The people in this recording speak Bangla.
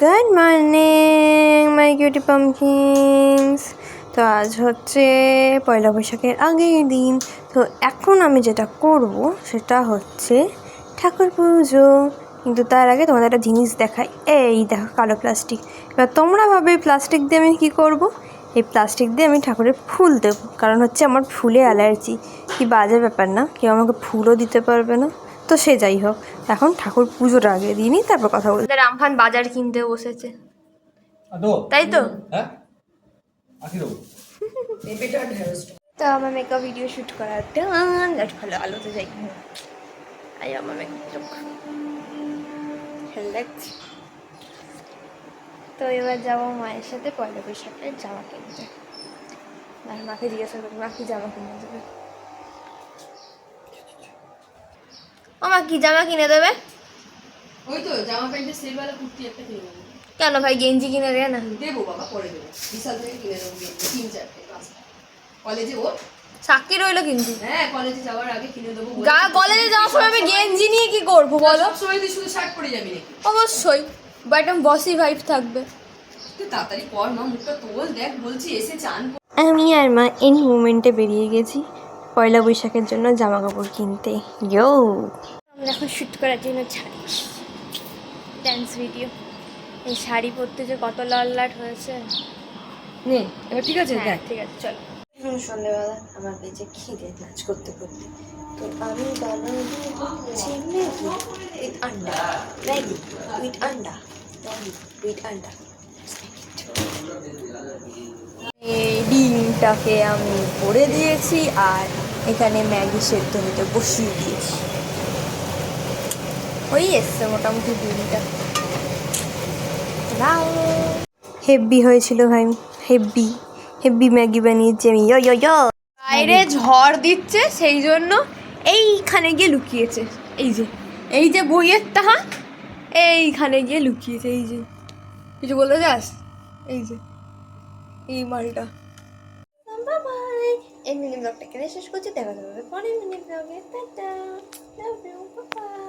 Good morning my cutie pumpkins. তো আজ হচ্ছে পয়লা বৈশাখের আগের দিন। তো এখন আমি যেটা করব সেটা হচ্ছে ঠাকুর পুজো। কিন্তু তার আগে তোমাদের একটা জিনিস দেখাই। এই দেখো কালো প্লাস্টিক। এবার তোমরা ভাবে প্লাস্টিক দিয়ে আমি কী করব? এই প্লাস্টিক দিয়ে আমি ঠাকুরের ফুল দেবো, কারণ হচ্ছে আমার ফুলে অ্যালার্জি। কি বাজে ব্যাপার না? কেউ আমাকে ফুলও দিতে পারবে না। তো সে যাই হোক, এখন ঠাকুর পুজোটা আগে দিই নি, তারপর কথা বলতে। আমফান বাজার কিনতে বসেছে, তাই তো? তো আমার মেকআপ ভিডিও শ্যুট করার টান ভালো আলোতে যাই। আই আমার মেকআপ লুক ভালো লাগছে। তো এবার যাবো মায়ের সাথে পয়লা বৈশাখের জামা কিনতে। আর মাকে জিজ্ঞাসা করবো মা কি জামা কিনে দেবে। ও মা কি জামা কিনে দেবে? ওই তো জামা প্যান্টের সেলওয়ালা কুর্তি একটা কিনে দেবো। কেন ভাই গেঞ্জি কিনে দেয় না? দেবো বাবা, পরে দেবো। বিশাল থেকে কিনে দেবো গেঞ্জি 3-4টে 5টা। কলেজে ও সাক্ষী রইলো কিন্তু। হ্যাঁ, কলেজে যাওয়ার আগে কিনে দেবো। কলেজে যাওয়ার সময় আমি গেঞ্জি নিয়ে কি করবো বলো? সবসময় তুই শুধু শার্ট পরে যাবি নাকি? অবশ্যই, বাট একটা বসি ভাইব থাকবে। তুই তাড়াতাড়ি কর মা, মুখটা তোল, দেখ বলছি এসে চান। আমি আর মা এই মোমেন্টে বেরিয়ে গেছি পয়লা বৈশাখের জন্য জামা কাপড় কিনতে। ইয়ো, আমরা এখন শ্যুট করার জন্য ছাড়ি ড্যান্স ভিডিও। এই শাড়ি পরতে যে কত লল্লাট হয়েছে। নে এবার ঠিক আছে, হ্যাঁ দেখ ঠিক আছে চলো। সন্ধ্যেবেলা আমার পেয়েছে খিদে নাচ করতে করতে। তো আমি বানাবো হচ্ছে ম্যাগি উইথ আন্ডা। ম্যাগি উইথ আন্ডা। ম্যাগি উইথ আন্ডা। এই ডিমটাকে আমি ভরে দিয়েছি আর এখানে ম্যাগি সেদ্ধ হতে বসিয়ে দিয়েছি। ওই এসছে মোটামুটি ডিমটা। হেব্বি হয়েছিল ভাই, হেব্বি হেব্বি ম্যাগি বানিয়েছি আমি। ইয়ো ইয়ো ইয়ো। বাইরে ঝড় দিচ্ছে সেই জন্য এইখানে গিয়ে লুকিয়েছে। এই যে বইয়ের তাহা এইখানে গিয়ে লুকিয়েছে। এই যে কিছু বলতে যাস? এই যে এই মালটা। বাই, এই মিনি ব্লগটা এখানে শেষ করছি। দেখা যাবে পরের মিনি ব্লগে। Tata, love you, by.